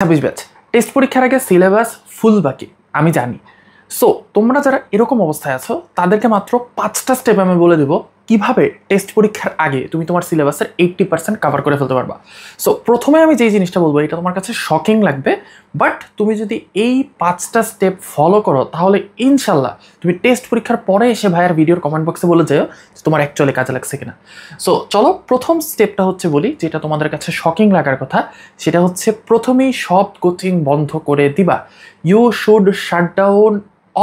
26 batch test পরীক্ষার আগে syllabus ফুল বাকি আমি জানি। সো তোমরা যারা এরকম অবস্থায় আছো তাদেরকে মাত্র 5টা স্টেপ আমি বলে দেবো কিভাবে টেস্ট পরীক্ষার আগে তুমি তোমার সিলেবাসের 80% কভার করে ফেলতে পারবা। সো প্রথমে আমি যেই জিনিসটা বলবো এটা তোমার কাছে শকিং লাগবে, বাট তুমি যদি এই 5টা স্টেপ ফলো করো তাহলে ইনশাল্লাহ তুমি টেস্ট পরীক্ষার পরে এসে ভাইয়ার ভিডিওর কমেন্ট বক্সে বলে যাও যে তোমার অ্যাকচুয়ালি কাজে লাগছে কিনা। সো চলো প্রথম স্টেপটা হচ্ছে বলি, যেটা তোমাদের কাছে শকিং লাগার কথা, সেটা হচ্ছে প্রথমেই সব কোচিং বন্ধ করে দিবা। You should shut down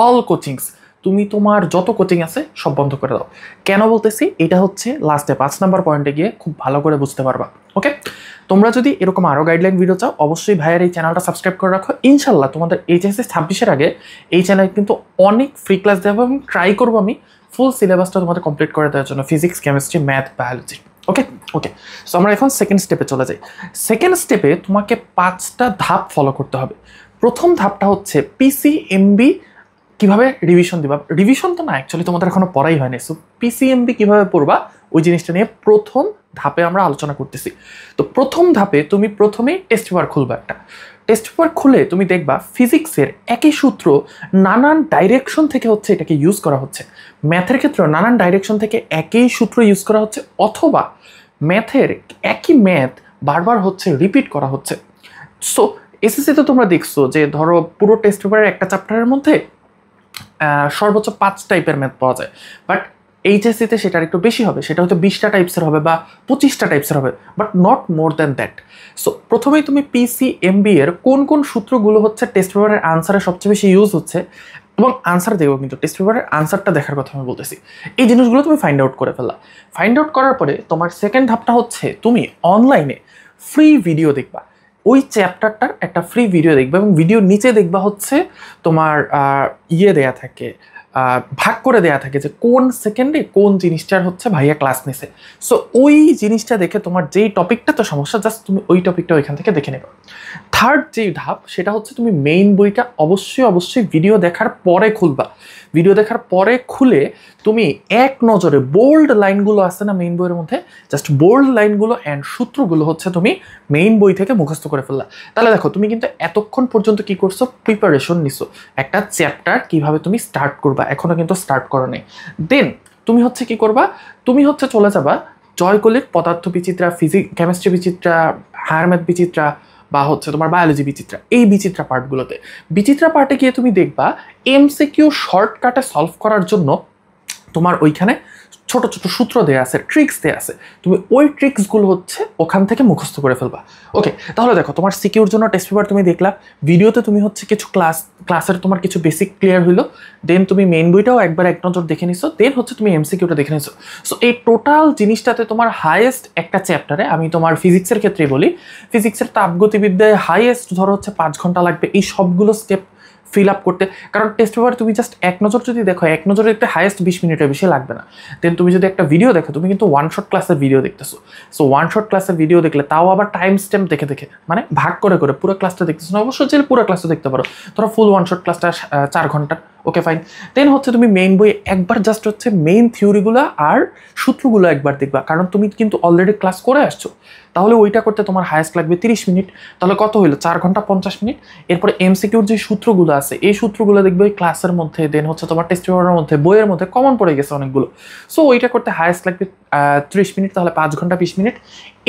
all coachings. তুমি তোমার যত কোচিং আছে সব বন্ধ করে দাও। কেন বলতেছি, এটা হচ্ছে লাস্টে 5 নাম্বার পয়েন্টে গিয়ে খুব ভালো করে বুঝতে পারবা। ওকে, তোমরা যদি এরকম আরও গাইডলাইন ভিডিও চাও অবশ্যই ভাইয়ের এই চ্যানেলটা সাবস্ক্রাইব করে রাখো। ইনশাল্লাহ তোমাদের এইচএসসি 26-এর আগে এই চ্যানেল কিন্তু অনেক ফ্রি ক্লাস দেবো এবং ট্রাই করবো আমি ফুল সিলেবাসটা তোমাদের কমপ্লিট করে দেওয়ার জন্য, ফিজিক্স, কেমিস্ট্রি, ম্যাথ, বায়োলজি। ওকে ওকে সো আমরা এখন সেকেন্ড স্টেপে চলে যাই। সেকেন্ড স্টেপে তোমাকে 5টা ধাপ ফলো করতে হবে। প্রথম ধাপটা হচ্ছে পিসিএমবি কিভাবে রিভিশন দিবা। রিভিশন তো না, অ্যাকচুয়ালি তোমাদের এখনো পড়াই হয়নি। সো পিসিএমবি কিভাবে পড়বা ওই জিনিসটা নিয়ে প্রথম ধাপে আমরা আলোচনা করতেছি। তো প্রথম ধাপে তুমি প্রথমেই টেস্ট পেপার খুলবা। একটা টেস্ট পেপার খুলে তুমি দেখবা ফিজিক্সের একই সূত্র নানান ডাইরেকশন থেকে হচ্ছে এটাকে ইউজ করা হচ্ছে। ম্যাথের ক্ষেত্রে নানান ডাইরেকশন থেকে একই সূত্র ইউজ করা হচ্ছে, অথবা ম্যাথের একই ম্যাথ বারবার হচ্ছে রিপিট করা হচ্ছে। সো এসএসসিতে তোমরা দেখছো যে ধরো পুরো টেস্ট পেপারের একটা চ্যাপ্টারের মধ্যে সর্বোচ্চ 5 টাইপের ম্যাথ পাওয়া যায়, বাট এইচএসসিতে সেটার একটু বেশি হবে, সেটা হয়তো 20টা টাইপসের হবে বা 25টা টাইপসের হবে, but not more than that. So প্রথমেই তুমি পিসিএমবি এর কোন কোন সূত্রগুলো হচ্ছে টেস্ট পেপারের আনসারে সবচেয়ে বেশি ইউজ হচ্ছে, এবং আনসার দেখবো কিন্তু টেস্ট পেপারের আনসারটা দেখার কথা আমি বলতেছি, এই জিনিসগুলো তুমি ফাইন্ড আউট করে ফেললা। ফাইন্ড আউট করার পরে তোমার সেকেন্ড ধাপটা হচ্ছে তুমি অনলাইনে ফ্রি ভিডিও দেখবা। ওই চ্যাপ্টারটার একটা ফ্রি ভিডিও দেখবে এবং ভিডিও নিচে দেখবা হচ্ছে তোমার দেয়া থাকে, ভাগ করে দেয়া থাকে যে কোন সেকেন্ডে কোন জিনিসটার হচ্ছে ভাইয়া ক্লাস নিছে। সো ওই জিনিসটা দেখে তোমার যেই টপিকটা তো সমস্যা, জাস্ট তুমি ওই টপিকটা ওইখান থেকে দেখে নেবে। থার্ড যেই ধাপ সেটা হচ্ছে তুমি মেইন বইটা অবশ্যই ভিডিও দেখার পরে খুলবা। ভিডিও দেখার পরে খুলে তুমি এক নজরে বোল্ড লাইনগুলো আছে না মেইন বইয়ের মধ্যে, জাস্ট বোল্ড লাইনগুলো অ্যান্ড সূত্রগুলো হচ্ছে তুমি মেইন বই থেকে মুখস্থ করে ফেললা। তাহলে দেখো তুমি কিন্তু এতক্ষণ পর্যন্ত কি করছো, প্রিপারেশন নিছো একটা চ্যাপ্টার কিভাবে তুমি স্টার্ট করবা, এখনো কিন্তু স্টার্ট করো নাই। দেন তুমি হচ্ছে কি করবা, তুমি হচ্ছে চলে যাবা জয়কলির পদার্থ বিচিত্রা, ফিজিক্স কেমিস্ট্রি বিচিত্রা, হায়ার ম্যাথ বিচিত্রা, বা হচ্ছে তোমার বায়োলজি বিচিত্রা, এই বিচিত্রা পার্টগুলোতে। বিচিত্রা পার্টে গিয়ে তুমি দেখবা এমসিকিউ শর্টকাটে সলভ করার জন্য তোমার ওইখানে ছোট ছোট সূত্র দেয়া আছে, ট্রিক্স দেয়া আছে, তুমি ওই ট্রিক্সগুলো হচ্ছে ওখান থেকে মুখস্থ করে ফেলবা। ওকে, তাহলে দেখো তোমার সিকিউর জন্য টেস্ট পেপার তুমি দেখলা, ভিডিওতে তুমি হচ্ছে কিছু ক্লাসের তোমার কিছু বেসিক ক্লিয়ার হইলো, দেন তুমি মেইন বইটাও একবার এক নজর দেখে নিছো, দেন হচ্ছে তুমি এমসিকিউটা দেখে নিছো। সো এই টোটাল জিনিসটাতে তোমার হাইয়েস্ট একটা চ্যাপ্টারে, আমি তোমার ফিজিক্সের ক্ষেত্রেই বলি, ফিজিক্সের তাপগতিবিদ্যায় হাইয়েস্ট ধরো হচ্ছে 5 ঘন্টা লাগবে এই সবগুলো স্টেপ ফিল আপ করতে। কারণ টেস্ট পেপার তুমি জাস্ট এক নজর যদি দেখো, এক নজরে দেখতে হাইয়েস্ট 20 মিনিটের বেশি লাগবে না। দেন তুমি যদি একটা ভিডিও দেখো, তুমি কিন্তু ওয়ান শট ক্লাসের ভিডিও দেখতেছো। সো ওয়ান শট ক্লাসের ভিডিও দেখলে তাও আবার টাইম স্ট্যাম্প দেখে দেখে, মানে ভাগ করে করে পুরো ক্লাসটা দেখতেছো না, অবশ্যই চাইলে পুরো ক্লাসটা দেখতে পারো। ধরো ফুল ওয়ান শট ক্লাসটা 4 ঘন্টা, ওকে ফাইন। দেন হচ্ছে তুমি মেইন বই একবার জাস্ট হচ্ছে মেইন থিওরিগুলো আর সূত্রগুলো একবার দেখবা, কারণ তুমি কিন্তু অলরেডি ক্লাস করে আসছো। তাহলে ওইটা করতে তোমার হায়েস্ট লাগবে 30 মিনিট, তাহলে কত হইলো 4 ঘন্টা 50 মিনিট। এরপরে এমসিকিউর যে সূত্রগুলো আছে এই সূত্রগুলো দেখবে ওই ক্লাসের মধ্যে, দেন হচ্ছে তোমার টেস্ট পেপারের মধ্যে, বইয়ের মধ্যে কমন পড়ে গেছে অনেকগুলো। সো ওইটা করতে হায়েস্ট লাগবে 30 মিনিট, তাহলে 5 ঘন্টা 20 মিনিট।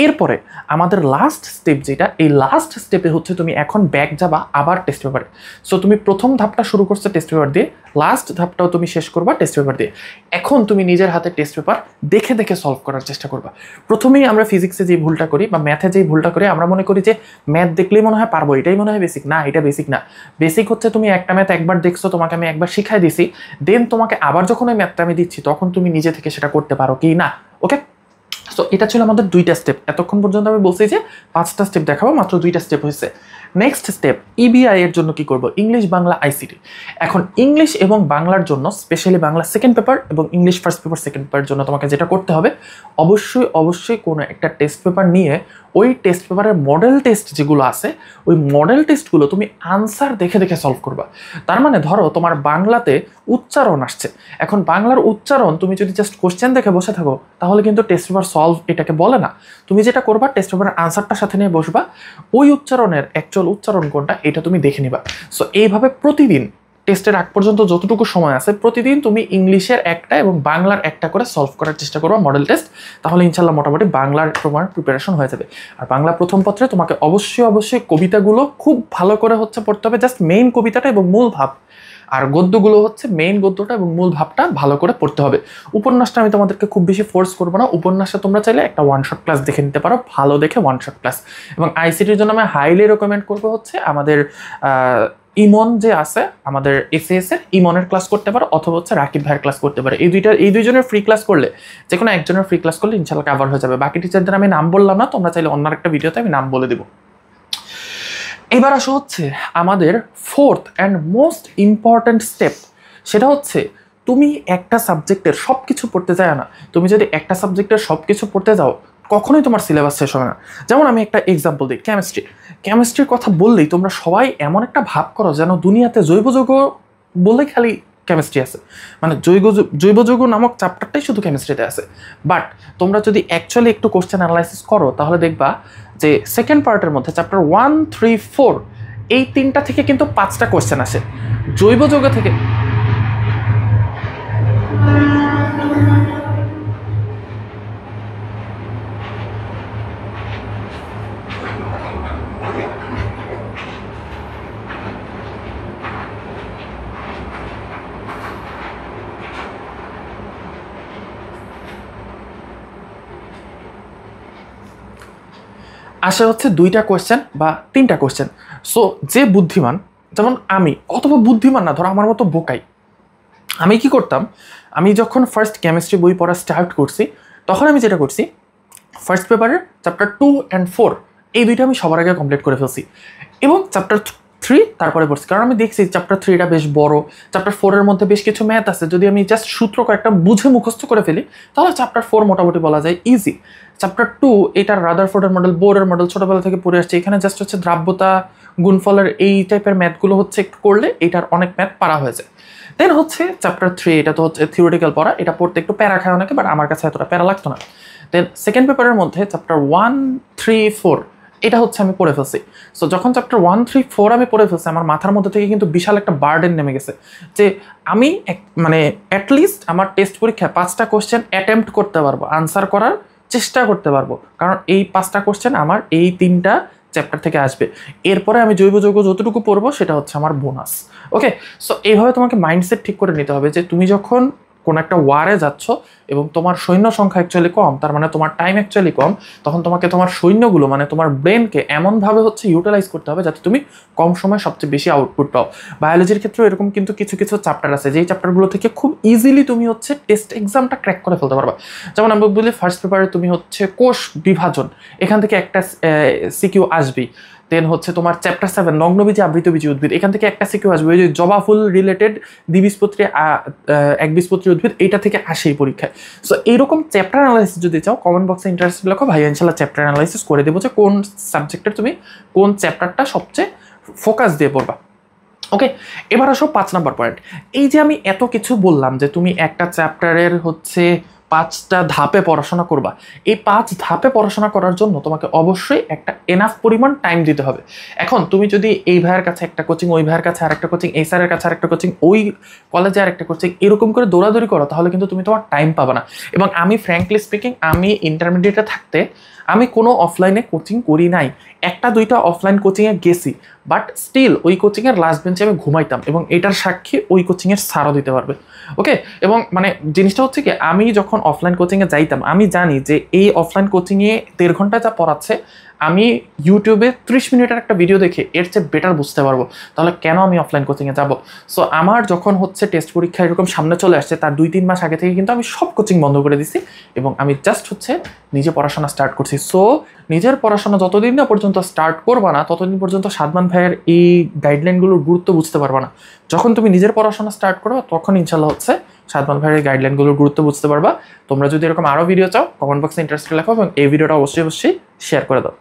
এরপরে আমাদের লাস্ট স্টেপ যেটা, এই লাস্ট স্টেপে হচ্ছে তুমি এখন ব্যাক যাবা আবার টেস্ট পেপারে। সো তুমি প্রথম ধাপটা শুরু করছো টেস্ট পেপার দিয়ে, লাস্ট ধাপটাও তুমি শেষ করবা টেস্ট পেপার দিয়ে। এখন তুমি নিজের হাতে টেস্ট পেপার দেখে দেখে সলভ করার চেষ্টা করবা। প্রথমেই আমরা ফিজিক্সে যে ভুলটা করি বা ম্যাথে যেই ভুলটা করি, আমরা মনে করি যে ম্যাথ দেখলেই মনে হয় পারবো, এটাই মনে হয় বেসিক। না, এটা বেসিক না। বেসিক হচ্ছে তুমি একটা ম্যাথ একবার দেখছো, তোমাকে আমি একবার শিখাই দিছি, দেন তোমাকে আবার যখন ওই ম্যাথটা আমি দিচ্ছি তখন তুমি নিজে থেকে সেটা করতে পারো কি না। ওকে, সো এটা ছিল আমাদের 2টা স্টেপ। এতক্ষণ পর্যন্ত আমি বলছি যে 5টা স্টেপ দেখাবো, মাত্র 2টা স্টেপ হয়েছে। নেক্সট স্টেপ, ইবিআই এর জন্য কি করব, ইংলিশ বাংলা আইসিটি। এখন ইংলিশ এবং বাংলার জন্য, স্পেশালি বাংলা সেকেন্ড পেপার এবং ইংলিশ ফার্স্ট পেপার সেকেন্ড পেপারের জন্য তোমাকে যেটা করতে হবে, অবশ্যই কোনো একটা টেস্ট পেপার নিয়ে ওই টেস্ট পেপারের মডেল টেস্ট যেগুলো আছে ওই মডেল টেস্টগুলো তুমি আনসার দেখে দেখে সলভ করবা। তার মানে ধরো তোমার বাংলাতে উচ্চারণ আসছে, এখন বাংলার উচ্চারণ তুমি যদি জাস্ট কোশ্চেন দেখে বসে থাকো তাহলে কিন্তু টেস্ট পেপার সলভ এটাকে বলে না। তুমি যেটা করবা, টেস্ট পেপারের আনসারটার সাথে নিয়ে বসবা, ওই উচ্চারণের অ্যাকচুয়াল উচ্চারণ কোনটা এটা তুমি দেখে নিবা। সো এইভাবে প্রতিদিন টেস্টের আগ পর্যন্ত যতটুকু সময় আছে প্রতিদিন তুমি ইংলিশের একটা এবং বাংলার একটা করে সলভ করার চেষ্টা করবা মডেল টেস্ট। তাহলে ইনশাল্লাহ মোটামুটি বাংলার তোমার প্রিপারেশন হয়ে যাবে। আর বাংলা প্রথম পত্রে তোমাকে অবশ্যই কবিতাগুলো খুব ভালো করে হচ্ছে পড়তে হবে, জাস্ট মেইন কবিতাটা এবং মূল ভাব। আর গদ্যগুলো হচ্ছে মেইন গদ্যটা এবং মূল ভাবটা ভালো করে পড়তে হবে। উপন্যাসটা আমি তোমাদেরকে খুব বেশি ফোর্স করবো না, উপন্যাসটা তোমরা চাইলে একটা ওয়ান শট ক্লাস দেখে নিতে পারো, ভালো দেখে ওয়ান শট ক্লাস। এবং আইসিটির জন্য আমি হাইলি রেকমেন্ড করবো হচ্ছে আমাদের ইমন যে আছে আমাদের এসএএস এর, ইমনের ক্লাস করতে পারো, অথবা হচ্ছে রাকিব ভাইয়ের ক্লাস করতে পারো। এই দুইজনের ফ্রি ক্লাস করলে, যে কোনো একজনের ফ্রি ক্লাস করলে ইনশাল্লাহ কভার হয়ে যাবে। বাকি টিচারদের আমি নাম বললাম না, তোমরা চাইলে অন্য একটা ভিডিওতে আমি নাম বলে দেবো। এবার আসো হচ্ছে আমাদের fourth and most important step, সেটা হচ্ছে তুমি একটা সাবজেক্টের সব কিছু পড়তে চাও না। তুমি যদি একটা সাবজেক্টের সব কিছু পড়তে যাও কখনোই তোমার সিলেবাস শেষ হবে না। যেমন আমি একটা এক্সাম্পল দিই, কেমিস্ট্রির কথা বললেই তোমরা সবাই এমন একটা ভাব করো যেন দুনিয়াতে জৈব যৌগ বলে খালি কেমিস্ট্রি আছে, মানে জৈব যৌগ নামক চ্যাপ্টারটাই শুধু কেমিস্ট্রিতে আছে। বাট তোমরা যদি অ্যাকচুয়ালি একটু কোশ্চেন অ্যানালাইসিস করো তাহলে দেখবা যে সেকেন্ড পার্টের মধ্যে চ্যাপ্টার 1, 3, 4 এই তিনটা থেকে কিন্তু 5টা কোশ্চেন আসে জৈব যৌগ থেকে। আসে হচ্ছে 2টা কোয়েশ্চেন বা 3টা কোয়েশ্চেন। সো যে বুদ্ধিমান, যেমন আমি অথবা বুদ্ধিমান না, ধরো আমার মতো বোকাই, আমি কি করতাম, আমি যখন ফার্স্ট কেমিস্ট্রি বই পড়া স্টার্ট করছি তখন আমি যেটা করছি, ফার্স্ট পেপারের চ্যাপ্টার 2 and 4 এই দুইটা আমি সবার আগে কমপ্লিট করে ফেলছি, এবং চ্যাপ্টার 3 তারপরে পড়ছি। কারণ আমি দেখছি চ্যাপ্টার 3টা বেশ বড়, চ্যাপ্টার 4-এর মধ্যে বেশ কিছু ম্যাথ আছে, যদি আমি জাস্ট সূত্র কয়েকটা বুঝে মুখস্থ করে ফেলি তাহলে চ্যাপ্টার 4 মোটামুটি বলা যায় ইজি। চ্যাপ্টার 2 এটার রাদারফোর্ডের মডেল, বোরের মডেল ছোটবেলা থেকে পড়ে আসছে, এখানে জাস্ট হচ্ছে দ্রাব্যতা, গুণফলের এই টাইপের ম্যাথগুলো হচ্ছে একটু করলে এটার অনেক ম্যাথ পারা হয়ে যায়। দেন হচ্ছে চ্যাপ্টার 3, এটা তো হচ্ছে থিওরিটিক্যাল পড়া, এটা পড়তে একটু প্যারা খায় অনেকে, বাট আমার কাছে এতটা প্যারা লাগতো না। দেন সেকেন্ড পেপারের মধ্যে চ্যাপ্টার 1, 3, 4 এটা হচ্ছে আমি পড়ে ফেলছি। সো যখন চ্যাপ্টার 1, 3, 4 আমি পড়ে ফেলছি আমার মাথার মধ্যে থেকে কিন্তু বিশাল একটা বার্ডেন নেমে গেছে যে আমি মানে অ্যাটলিস্ট আমার টেস্ট পরীক্ষায় 5টা কোশ্চেন অ্যাটেম্প্ট করতে পারবো, আনসার করার চেষ্টা করতে পারবো, কারণ এই 5টা কোশ্চেন আমার এই 3টা চ্যাপ্টার থেকে আসবে। এরপরে আমি জৈব যৌগ যতটুকু পড়বো সেটা হচ্ছে আমার বোনাস। ওকে, সো এইভাবে তোমাকে মাইন্ডসেট ঠিক করে নিতে হবে যে তুমি যখন কোনো একটা ওয়ারে যাচ্ছ এবং তোমার সৈন্য সংখ্যা অ্যাকচুয়ালি কম, তার মানে তোমার টাইম অ্যাকচুয়ালি কম, তখন তোমাকে তোমার সৈন্যগুলো মানে তোমার ব্রেনকে এমনভাবে হচ্ছে ইউটিলাইজ করতে হবে যাতে তুমি কম সময় সবচেয়ে বেশি আউটপুট পাও। বায়োলজির ক্ষেত্রে এরকম কিন্তু কিছু কিছু চ্যাপ্টার আছে যেই চ্যাপ্টারগুলো থেকে খুব ইজিলি তুমি হচ্ছে টেস্ট এক্সামটা ক্র্যাক করে ফেলতে পারবা। যেমন আমি বলি ফার্স্ট পেপারে তুমি হচ্ছে কোষ বিভাজন, এখান থেকে একটা সিকিউ আসবেই। দেন হচ্ছে তোমার চ্যাপ্টার 7 নগ্নবীজি আবৃতবীজি উদ্ভিদ, এখান থেকে একটা সিকিউ আসবে, ওই যে জবা ফুল রিলেটেড দ্বিবীজপত্রী একবীজপত্রী উদ্ভিদ, এইটা থেকে আসে এই পরীক্ষায়। সো এইরকম চ্যাপ্টার অ্যানালাইসিস যদি চাও কমেন্ট বক্সে ইন্টারেস্ট লেখো, ভাই ইনশাল্লাহ চ্যাপ্টার অ্যানালাইসিস করে দেবো যে কোন সাবজেক্টের তুমি কোন চ্যাপ্টারটা সবচেয়ে ফোকাস দিয়ে পড়বা। ওকে, এবার আসো 5 নাম্বার পয়েন্ট। এই যে আমি এত কিছু বললাম যে তুমি একটা চ্যাপ্টারের হচ্ছে 5টা ধাপে পড়াশোনা করবা, এই 5 ধাপে পড়াশোনা করার জন্য তোমাকে অবশ্যই একটা এনাফ পরিমাণ টাইম দিতে হবে। এখন তুমি যদি এই ভাইয়ের কাছে একটা কোচিং, ওই ভাইয়ের কাছে আরেকটা কোচিং, এই স্যারের কাছে আরেকটা কোচিং, ওই কলেজে আরেকটা কোচিং, এরকম করে দৌড়াদৌড়ি করো তাহলে কিন্তু তুমি তোমার টাইম পাবে না। এবং আমি ফ্র্যাঙ্কলি স্পিকিং, আমি ইন্টারমিডিয়েটে থাকতে আমি কোনো অফলাইনে কোচিং করি নাই, 1-2টা অফলাইন কোচিংয়ে গেছি, বাট স্টিল ওই কোচিংয়ের লাস্ট বেঞ্চে আমি ঘুমাইতাম, এবং এটার সাক্ষী ওই কোচিংয়ের স্যারও দিতে পারবে। ওকে, এবং মানে জিনিসটা হচ্ছে কি, আমি যখন অফলাইন কোচিংয়ে যাইতাম আমি জানি যে এই অফলাইন কোচিংয়ে 1.5 ঘন্টা যা পড়াচ্ছে আমি ইউটিউবে 30 মিনিটের একটা ভিডিও দেখে এর চেয়ে বেটার বুঝতে পারবো, তাহলে কেন আমি অফলাইন কোচিংয়ে যাব? সো আমার যখন হচ্ছে টেস্ট পরীক্ষা এরকম সামনে চলে আসছে তার 2-3 মাস আগে থেকে কিন্তু আমি সব কোচিং বন্ধ করে দিছি এবং আমি জাস্ট হচ্ছে নিজে পড়াশোনা স্টার্ট করছি। সো নিজের পড়াশোনা যতদিন না পর্যন্ত স্টার্ট করবা না ততদিন পর্যন্ত সাদমান ভাইয়ের এই গাইডলাইনগুলোর গুরুত্ব বুঝতে পারবা না। যখন তুমি নিজের পড়াশোনা স্টার্ট করো তখন ইনশাল্লাহ হচ্ছে সাদমান ভাইয়ের গাইডলাইনগুলোর গুরুত্ব বুঝতে পারবা। তোমরা যদি এরকম আরও ভিডিও চাও কমেন্ট বক্সে ইন্টারেস্ট লেখো এবং এই ভিডিওটা অবশ্যই শেয়ার করে দাও।